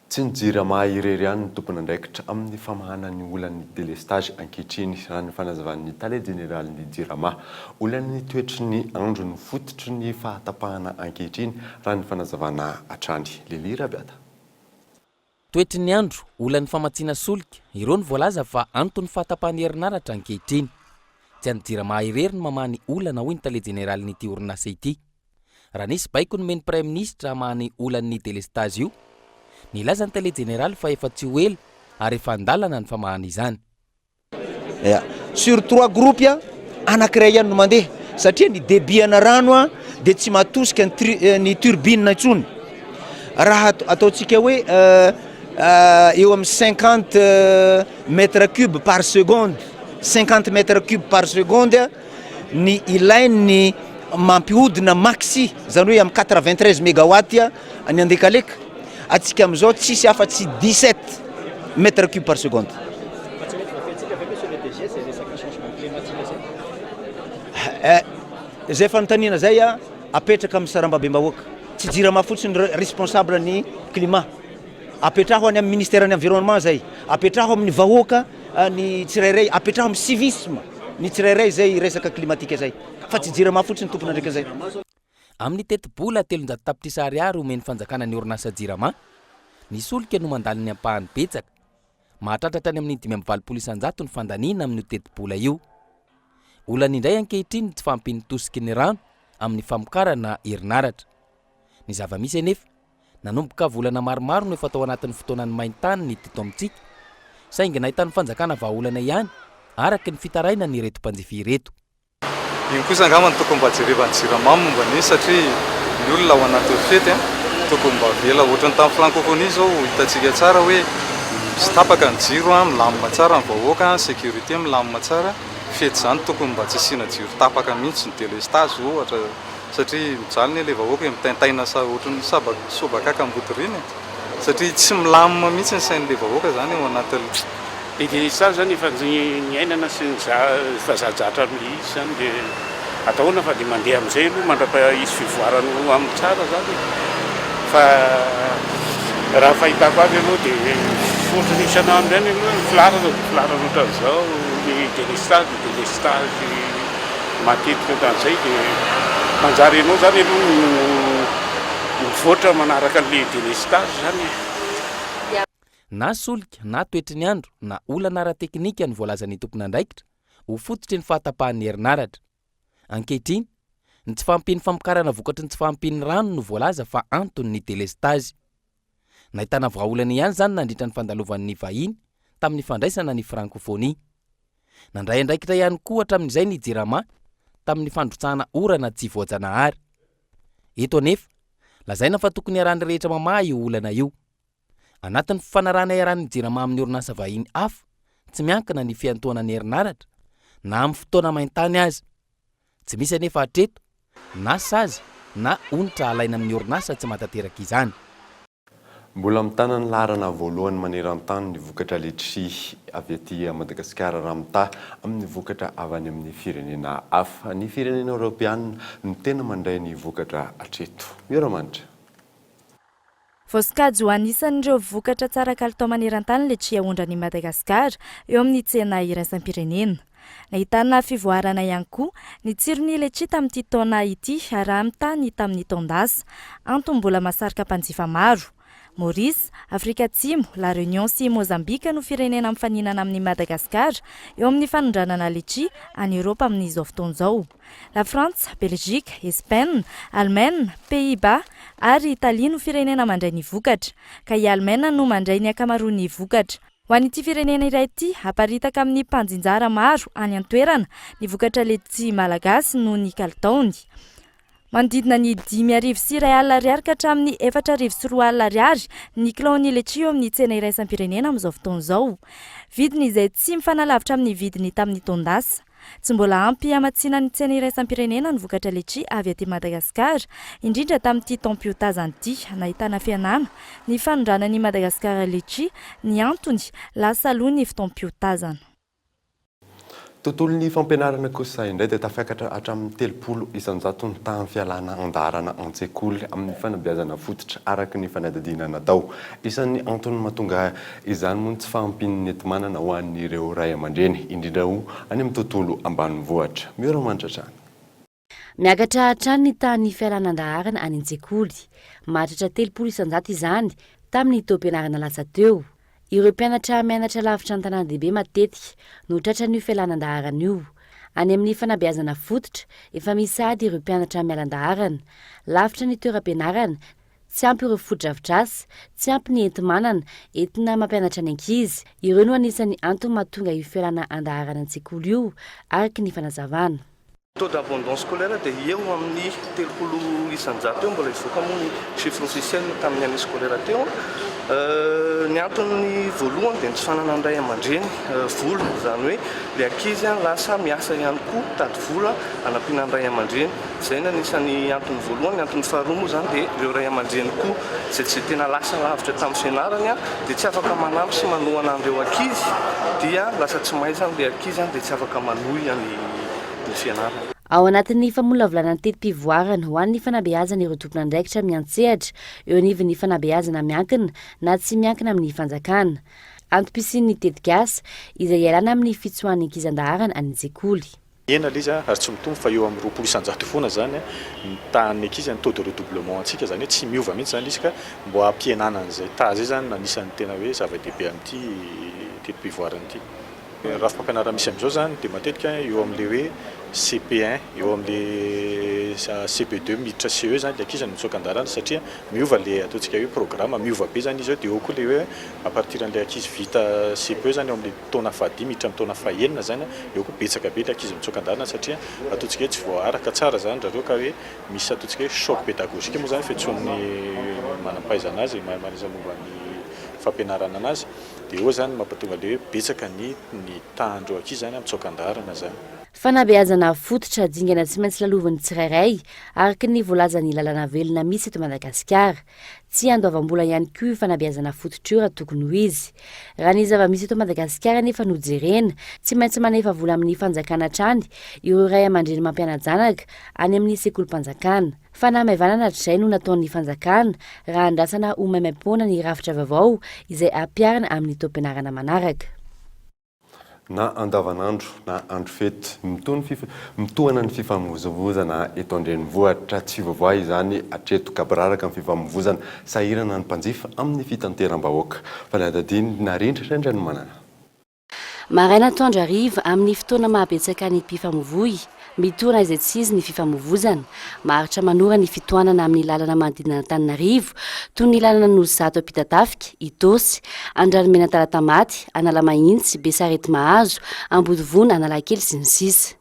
Tsy ny JIRAMA irery ihany ny tompona andraikitra amin'ny famahanany olan'ny délestage ankehitriny raha ny fanazavan'ny tale jeneraly JIRAMA. Olan'ny toetry ny andro ny fototry ny fahatapahana ankehitriny raha ny fanazavana hatrany. Lili Rabiata. Toetry ny andro, olan'ny famatsiana solika, ireo ny voalaza fa antony fahatapahany herinaratra ankehitriny. Tsy any JIRAMA irery ny mamany olana hoy ny tale jeneraly n'ity orinasa ity. Raha nisy baiko nomeny Prime Ministre hamahany olan'ny délestage io, nilaza ny tale jeneraly fa efa tsy ho ela ary efa andalana ny famahana izany. Sur 3 groupes anankiray ihany no mandeha satria ny débit-ana rano dia tsy matosika ny turbine intsony. Raha ataontsika hoe eo amin'ny 50 mètres cubes par seconde, 50 mètres cubes par seconde ny ilainy mampihodina maxi, zany hoe amin'ny 93 mégawatt ny andekaleka. Atsika amin'izao tsisy afa-tsy 17 mètres cubes par seconde. Zay fanontaniana zay apetraka amin'ny sarambabem-bahoaka. Tsy JIRAMA fotsiny responsable ny climat. Apetraho any amin'ny ministère ny environnement zay. Apetraho amin'ny vahoaka ny tsirairay, apetraho amin'ny civisme ny tsirairay zay resaka climatique zay. Fa tsy JIRAMA fotsiny tompona ndraika zay. Amin'ny teti-bola 300 tapitrisa ariary omeny fanjakana ny orinasa JIRAMA, ny solika no mandalo ny ampahany betsaka. Mahatratratra any amin'ny 520 isan-jato ny fandaniana amin'ny teti-bola io. Olana indray ankehitriny tsy fampiny tosiky ny rano amin'ny famokarana herinaratra. Ny zava-misy anefa, nanomboka volana maromaro no efa tao anatin'ny fotoanan'ny maintany ny tito amintsika, saingy nahitany fanjakana vahaolana ihany araka ny fitaraina ny reto mpanjifa ireto. Iny kosa angamba ny tokony mba jerevan'ny JIRAMA momba ny satria ny olona ao anaty fety tokony mba vela ohatrany tamin'ny francophonie zao hitantsika tsara hoe sy tapaka ny jiro milamina tsara ny vahoaka, sécurité milamina tsara. Fety zany tokony mba tsy asiana jiro tapaka mihitsy ny délestage ohatra satria mijaliny ilay vahoaka mitaintaina ohatrany sobakaka ambodiriny satria tsy milamina mihitsy ny sain'ilay vahoaka zany ao anatin'ny délestage zany efa ny ainana sy fa zajatra amin'ny izy zany dia ataona fa dia mandeha amin'izay aloha mandrapa izy fivoarano amin'ny tsara zany fa raha fahitako azy aloha dia fotrany isanandro ihany aloha filarana ohatran'izao ny délestage matetika ohatran'izay dia manjary ianao zany aloha mivoatra manaraka an'ilay délestage zany. Na solika na toetry ny andro na olana ara-teknika ny voalazan'ny tompona andraikitra ho fototry ny fahatapahan'ny herinaratra. Ankehitriny, ny tsy fampiny famokarana vokatry ny tsy fampiny rano no voalaza fa anton'ny délestage. Nahitana vahaolana ihany zany nandritra ny fandalovan'ny vahiny tamin'ny fandraisana ny francophonie. Nandray andraikitra ihany koa hatramin'izay ny JIRAMA tamin'ny fandrotsahana orana tsy voajanahary. Eto anefa, lazaina fa tokony iarahan'ny rehetra mamaha io olana io. Anatin'ny fanarahana iarahan'ny JIRAMA amin'ny orinasa vahiny hafa, tsy miankina ny fiantohanany herinaratra na amin'ny fotoana maintany azy. Tsy misy anefa hatreto na sazy na onitra alaina amin'ny orinasa tsy matateraka izany. Mbola mitana ny laharana voalohany maneran-tany ny vokatra letisia avy aty Madagasikara raha mitaha amin'ny vokatra avy any amin'ny firenena hafa. Ny firenena Europeana no tena mandray ny vokatra hatreto. Miaramanitra. Voasokajy ho anisan'ireo vokatra tsara kalitao maneran-tany letisia ondrany Madagasikara eo amin'ny tsena iraisam-pirenena. Nahitana fivoarana ihany koa ny tsirony letsia tamin'ity taona ity raha mitaha ny tamin'ny taon-dasa, antony mbola mahasarika mpanjifa maro. Maurice, Afrika Atsimo, La Réunion sy Mozambika no firenena mifaninana amin'ny Madagasikara eo amin'ny fanondranana letchi any Europa amin'izao fotoan'izao. La France, Belgique, Espagne, Allemagne, Pays-Bas ary Italia no firenena mandray ny vokatra, ka i Allemagne no mandray ny akamaroan'ny vokatra. Ho an'ity firenena iray ity, aparitaka amin'ny mpanjinjara maro any an-toerana ny vokatra letchi malagasy no ny kalitaony. Manodidina ny 5,2 alina ka hatramin'ny 4,4 alina ny kilôny letchi eo amin'ny tsena iray isam-pirenena amin'izao fotoan'izao. Vidiny izay tsy mifanalavitra amin'ny vidiny tamin'ny taondasa. Tsy mbola ampy amatsiana ny tsena iray isam-pirenena ny vokatra letchi avy aty Madagasikara, indrindra tamin'ity taom-piotazana ity, nahitana fianana ny fanondrana ny Madagasikara letchi, ny antony lasa aloha ny fotoam-piotazana. Tontolon'ny fampianarana kosa indray dia tafakatra hatramin'ny 30 isan-jato ny tahan'ny fialana andarana an-tsekoly amin'ny fanabeazana fototra araky ny fanadadiana natao. Isan'ny antony mahatonga izany moa tsy fahampian'ny enti-manana ho an'ireo ray aman-dreny, indrindra ho any amin'ny tontolo ambanivohitra. Miora mandratrany. Miakatra hatrany ny tahan'ny fialana andaharana any an-tsekoly. Mahatratra 30 isan-jato izany tamin'ny taom-pianarana lasa teo. Ireo mpianatra mianatra lavitra ny tanàn-dehibe matetika no tratran'io fialanandaharana io. Any amin'ny fanabeazana fototra, efa misy sady ireo mpianatra mialan-daharana. Lavitra ny toeram-pianarana, tsy ampy ireo foto-drafitrasa, tsy ampy ny enti-manana entina mampianatra ny ankizy. Ireo no anisany antony mahatonga io fialana andaharana an-tsekoly io araky ny fanazavana. Taux d'abondance scolaire dia eo amin'ny 30 isan-jato eo mbola ivoaka moa ny chiffre officiel tamin'ny année scolaire teo. Ny antony voalohany dia tsy fananana ray aman-dreny vola, izany hoe ilay ankizy lasa miasa ihany koa tady vola hanampiana ny ray aman-dreny. Izay no anisan'ny antony voalohany. Ny antony faharoa moa izany dia ireo ray aman-dreny koa izay tena lasa lavitra tamin'ny fianarany dia tsy afaka manampy sy manohana an'ireo ankizy, dia lasa tsy maizany ilay ankizy dia tsy afaka manohy ny fianarana. Ao anatin'ny famolavolana ny tetim-pivoarana ho an'ny fanabeazana ireo tompon'andraikitra miantsehatra eo anivon'ny fanabeazana miankina na tsy miankina amin'ny fanjakana. Antom-pisian'ny teti-gasa izay ialana amin'ny fitsoan'ny ankizy-andaharana any an-tsekoly. Ena ilay izy ary tsy mitombo fa eo amin'ny 20 isan-jato foana zany ny tahan'ny ankizy ny taux de redoublement antsika zany hoe tsy miova mihitsy zany izy ka mbo ampihenana an'izay taha zay zany anisan'ny tena hoe zava-dehibe amin'ity tetim-pivoarana ity. Raha fampianarana misy amin'izao zany dia matetika eo amin'ilay hoe CP1 eo amin'ilay CP2 miditra CE zany ilay ankizy ny mitsokan-darana satria miova ilay ataontsika hoe programme miova be zany izy eo dia eo koa ilay hoe à partir n'ilay ankizy vita CP zany eo amin'ny taona faha-5 miditra amin'ny taona faha-9 zany eo koa betsaka be ilay ankizy mitsokan-darana satria ataontsika hoe tsy voaaraka tsara zany raha ka hoe misy ataontsika hoe choc pédagogique moa zany fiantsoan'ny manam-pahaizana azy manaiza momba ny fampianarana anazy dia eo zany mampatonga ilay hoe betsaka ny tahandreo ankizy zany mitsokan-darana zany. Fanabeazana fototra dingana tsy maintsy lalovan'ny tsirairay araky ny voalazan'ny lalana velona misy eto Madagasikara. Tsy andoavam-bola ihany koa io fanabeazana fototra io raha tokony ho izy. Raha ny zava-misy eto Madagasikara nefa nojerena, tsy maintsy manefa vola amin'ny fanjakana hatrany ireo ray aman-dreny mampiana-janaka any amin'ny sekolim-panjakana. Fanamaivana hatr'izay no nataon'ny fanjakana raha andrasana ho maimaim-poana ny rafitra vaovao izay ampiarina amin'ny taom-pianarana manaraka. Na andavanandro na andro fety mitohana ny fifamoivoizana eto an-drenivohitra tsy fivavao izany hatreto kabararaka amin'ny fifamoivoizana sahirana ny mpanjifa amin'ny fitanteram-bahoaka fa nadadiny narindra ny manana. Maraina atoandro hariva amin'ny fotoana mahabetsaka ny mpifamoivoy, mitohana izay tsy izy ny fifamoivoizana, maharitra manora ny fitohanana amin'ny lalana manodidina Antananarivo toy ny lalana Nozzato Ampitatafika, Itosy, Andranomena Talatamaty, Analamahintsy, Besarety Mahazo, Ambodivona, Analakely sy ny sisa.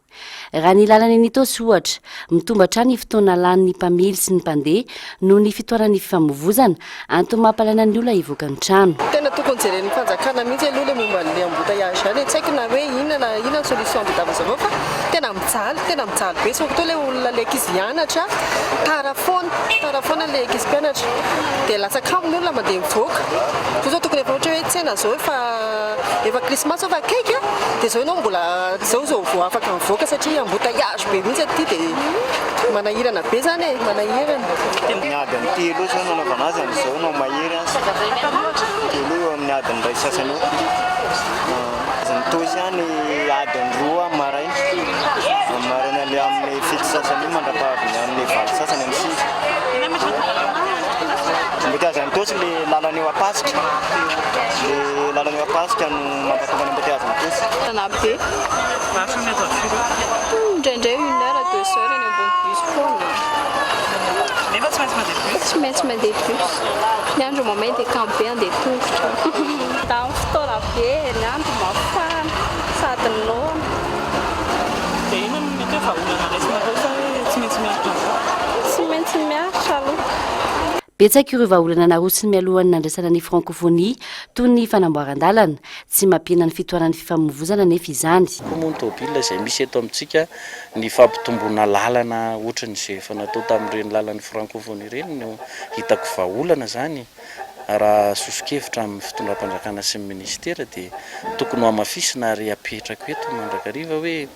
Raha ny lalana ny Itosy ohatra, mitombatra ny fotoana lan'ny mpamily sy ny mpandeha noho ny fitohanan'ny fifamoivoizana antony mampalaina ny olona hivoaka ny trano. Tena tokony jeren'ny fanjakana mihitsy aloha ilay momba ny embouteillage zany, tsy haiko na hoe inona solution handadavazavao fa tena mijaly be soki to ilay olona ilay ankizy hianatra tara foana ilay ankizy mpianatra dia lasa kamo ny olona mandeha mivoaka. Fa zao tokony efa ohatra hoe tsena zao efa krismasy efa akaiky dia zao ianao mbola zao vao afaka mivoaka satria embouteillage be mihitsy aty dia manahirana be zany manahirana. Ny adiny telo io zany nanaovana azy amin'izao no mahery telo eo amin'ny adiny iray sasany eo. Nitoy any adiny roa maraina le amin'ny fito sasany io mandrapahaviny amin'ny valo sasany amin'ny sisa. Mety azy antotsy le lalany eo Apasika dia lalana eo Apasika no mampatonga ny embouteillage mitosy. Tana be indraindray 1 heure 2 heures eny ambony bus foana. Nefa tsy maintsy mandeha bus? Tsy maintsy mandeha bus. Ny andro mamay dia camp be andeha tongotra. Tamin'ny fotoana be ny andro mafana sady noana. Dia ino no mety hoe vahaolana raisinareo fa tsy maintsy miaritra an'izao? Tsy maintsy miaritra aloha. Betsaka ireo vahaolana narotsiny mialohan'ny nandraisana ny francophonie toy ny fanamboaran-dalana tsy mampiena ny fitoanan'ny fifamoivoizana nefa izany. Koa tômôbila izay misy eto amintsika ny fampitomboana lalana ohatran'izay efa natao tamin'ireny lalan'ny francophonie ireny no hitako vahaolana zany. Raha sosokevitra amin'ny fitondram-panjakana sy ny ministera dia tokony ho amafisina ary apetraka eto mandrakariva hoe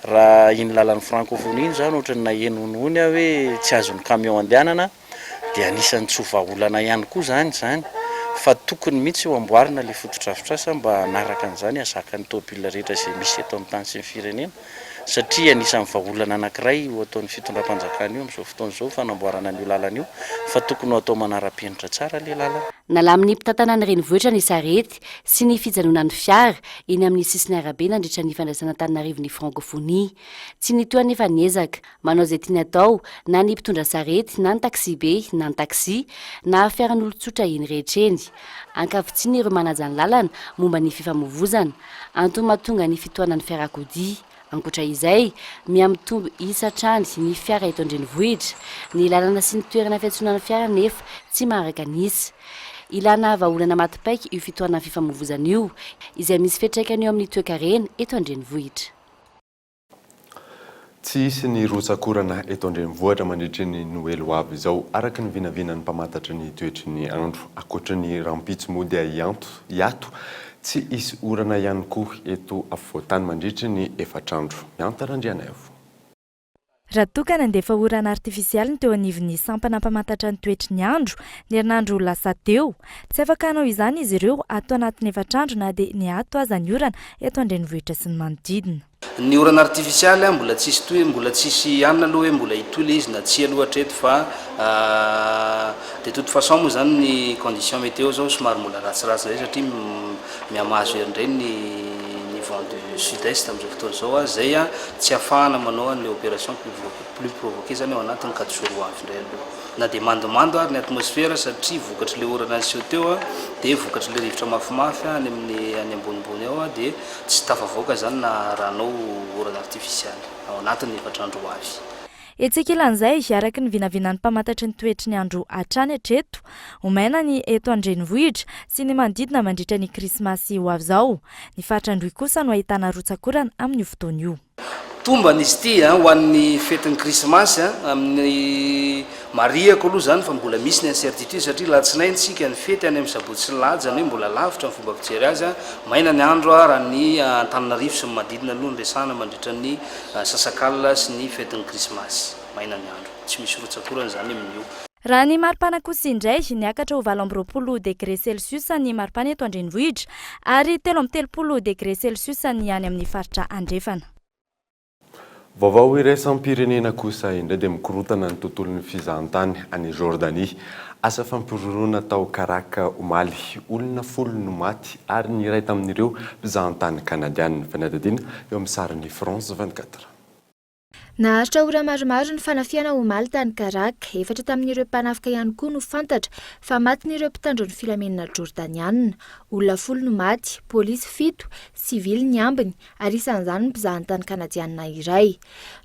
raha iny lalan'ny francophonie iny zany ohatrany na enonony hoe tsy azon'ny camion andehanana dia anisan'ny tsy ho vahaolana ihany koa zany fa tokony mihitsy ho amboarina ilay fotodrafitrasa mba hanaraka an'izany hazakan'ny tômôbila rehetra izay misy eto amin'ny tany sy ny firenena satria anisan'ny vahaolana anankiray ho ataon'ny fitondram-panjakana io amin'izao fotoana izao fanamboarana an'io lalana io fa tokony ho atao manara-penitra tsara ilay lalana. Nalamin'ny mpitantana ny renivohitra ny sarety sy ny fijanonan'ny fiara eny amin'ny sisiny arabe nandritra ny fandraisana Antananarivo ny francophonie. Tsy nitoa nefa niezaka manao izay tiany atao na ny mpitondra sarety na ny taxi be na ny taxi na fiaran'olon-tsotra eny rehetra eny. Ankavitsiany ireo manaja ny lalana momba ny fifamoivoizana antony mahatonga ny fitoanan'ny fiarakodia. Ankoatra izay, miamitombo isatrany ny fiara eto an-drenivohitra, ny lalana sy ny toerana fiantsonan'ny fiara nefa tsy maharaka nisy. Ilana vahaolana matipaika io fitoanan'ny fifamoivoizana io, izay misy fiantraikany eo amin'ny toe-karena eto an-drenivohitra. Tsy hisy ny rotsakorana eto an-drenivohitra mandritra ny noely ho avy izao araka ny vinavinan'ny mpamatatra ny toetry ny andro ankoatra ny rampitso mody hiato. Tsy hisy orana ihany koa eto afovoantany mandritra ny efatrandro. Miantarandriana avo. Raha tokana andefa orana artifisialy ny teo anivon'ny sampana mpamantatra ny toetry ny andro, ny herinandro lasa teo. Tsy afaka hanao izany izy ireo ato anatin'ny efatrandro na dia ny ato aza ny orana eto an-drenivohitra sy ny manodidina. Ny orana artifisialy mbola tsisy toy mbola tsisy anina aloha hoe mbola hitoly izy na tsy aloha hatreto fa de toute façon moa zany ny condition météo zao somary mbola ratsiratsy zay satria miamazo herindray ny vent du sud-est amin'izao fotoana zao zay tsy afahana manao ny opération plus provoquée zany ao anatin'ny 4 jours avy indray aloha na dia mandomando ary ny atmosphère satria vokatry le orana aseho teo dia vokatry le rivotra mafimafy any ambonimbony ao dia tsy tafavoaka zany na rahanao orana artifisialy ao anatin'ny efatrandro avy. Etsika ilan'izay araky ny vinavinan'ny mpamantatry ny toetry ny andro hatrany hatreto, omaina ny eto an-drenivohitra sy ny manodidina mandritra ny krismasy ho avy izao. Ny faritra Androy kosa no ahitana rotsakorana amin'io fotoana io. Tomban'izy ity ho an'ny fetin'ny krismasy amin'ny mariako aloha zany fa mbola misy ny incertitude satria latsinainy tsika ny fety any amin'ny sabotsy sy ny lahady zany hoe mbola lavitra ny fomba fijery azy maina ny andro raha ny Antananarivo sy ny manodidina aloha resana mandritra ny sasakalina sy ny fetin'ny krismasy maina ny andro tsy misy rotsakorana zany amin'io. Raha ny maripana kosa indray niakatra ho 20 degré Celsius ny maripana eto an-drenivohitra ary 30 degré Celsius ny any amin'ny faritra andrefana. Vaovao iraisam-pirenena kosa indray dia mikorotana ny tontolon'ny fizahantany any Jordanie. Asa fampiroroana tao Karaka omaly olona 10 no maty ary ny iray tamin'ireo mpizahantany kanadiana fanadadiana eo amin'ny sarin'ny France 24. Naharitra ora maromaro ny fanafiana omaly tany Karaka, 4 tamin'ireo mpanafika ihany koa no fantatra fa maty n'ireo mpitandro ny filaminana Jordaniana. Olona 10 no maty, polisy 7, sivily ny ambiny, ary isan'izany ny mpizahantany kanadiana iray.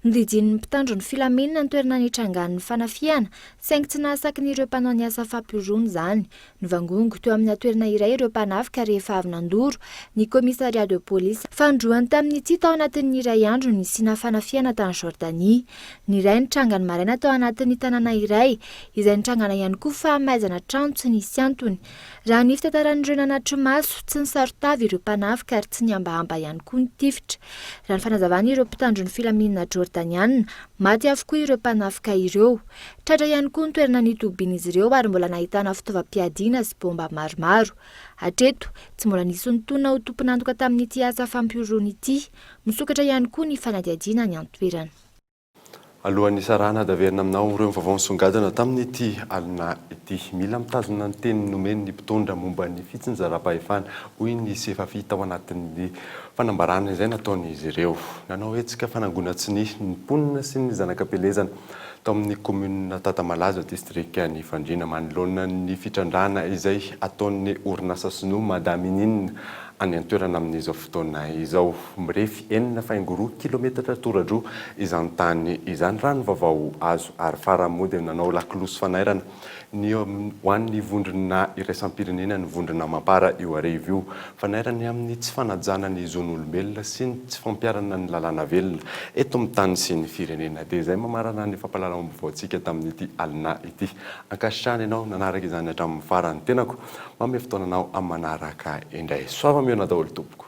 Nodidin'ny mpitandro ny filaminana ny toerana nitrangan'ny fanafiana, saingy tsy nahasaky n'ireo mpanao ny asa fampiroroana izany. Nivangongo teo amin'ny toerana iray ireo mpanafika rehefa avy nandoro ny commissariat de police fandroany tamin'ity tao anatin'ny iray andro ny sina fanafiana tany Jordanie. Ny iray nitrangany maraina tao anatin'ny tanàna iray, izay nitrangana ihany koa fa maizana trano tsy nisy antony. Raha ny fitataran'ireo nanatry maso tsy nisarotavy ireo mpanafika ary tsy niambahamba ihany koa ny tifitra. Raha ny fanazavana ireo mpitandro ny filaminana Jordaniana, maty avokoa ireo mpanafika ireo. Tratra ihany koa ny toerana nitobian'izy ireo ary mbola nahitana fitaovam-piadiana sy bomba maromaro. Hatreto, tsy mbola nisy nitona ho tompon'antoka tamin'ity asa fampiroroana ity, misokatra ihany koa ny fanadihadiana ny antoerana. alohan'ny sarana daverina aminao ireo vaovao nisongadina tamin'ity alina ity mila mitazona ny teny nomeny ny mpitondra momba ny fitsiny zara-pahefana hoy ny sefa tao anatin'ny fanambarana izay nataon'izy ireo nanao hetsika fanangonatsy ny mponina sy ny zanakam-pelezana tao amin'ny komuna Tatamalaza distrika ny Fandrina manoloana ny fitrandrana izay ataon'ny orinasa sinoa madaminina any an-toerana amin'izao fotoana izao mirefy 4.4 kilometatra toradroa izany tany izany rano vaovao azo ary faramody nanao lakilosy fanairana ny ho an'ny vondrona iraisam-pirenena ny vondrona mampara io arivo io fanairany amin'ny tsy fanajana ny zon'olombelona sy ny tsy fampiarana ny lalàna velona eto amin'ny tany sy ny firenena dia izay mamarana ny fampahalalam-baovao-tsika tamin'ity alina ity ankasitrahana ianao nanaraka izany hatramin'ny farany tenako mamy fotoananao amin'ny manaraka indray soava miona daholo tompoko.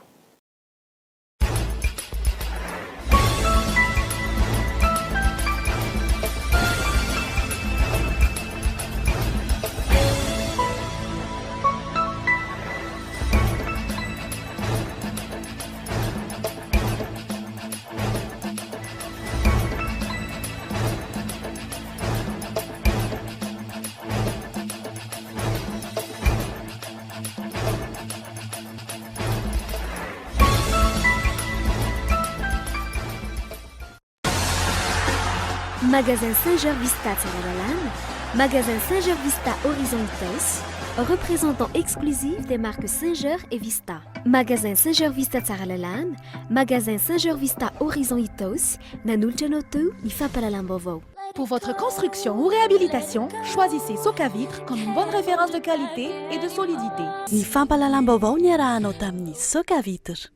Magasin Saint-Georges Vista Tsaralalana, Magasin Saint-Georges Vista Horizon Itos, représentant exclusif des marques Saint-Georges et Vista. Magasin Saint-Georges Vista Tsaralalana, Magasin Saint-Georges Vista Horizon Itos, Nanulchanoto, Ifapalalambovo. Pour votre construction ou réhabilitation, choisissez Socavitre comme une bonne référence de qualité et de solidité. Ifapalalambovo niarahanao tamin'ny Socavitre.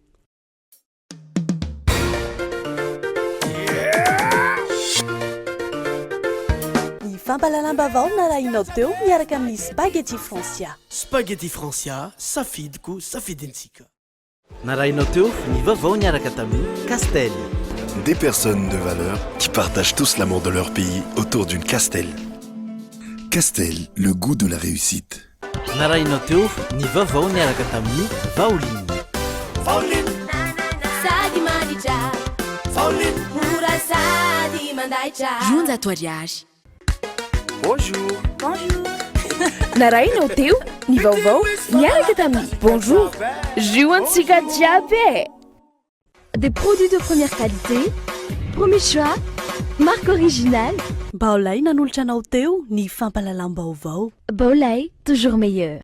Fampalalam-bavao narahinao teo miaraka amin'ny spaghetti Francia. Spaghetti Francia, safidiko, safidintsika. Narahinao teo ny vavao niaraka tamin'ny Castel. Des personnes de valeur qui partagent tous l'amour de leur pays autour d'une Castel. Castel, le goût de la réussite. Narahinao teo ny vavao niaraka tamin'ny Vaoline. Vaoline. Sadi manija. Vaoline. Mura sadi mandaicha. Juntos à tua viagem. Bonjour. Bonjour. Narahinao teo ny vaovao niaraka tamin'ny bonjour. Juantsika jiaby. Des produits de première qualité, premier choix, marque originale. Baolay nanolotra anao teo ny fampalalam-baovao. Baolay, toujours meilleur.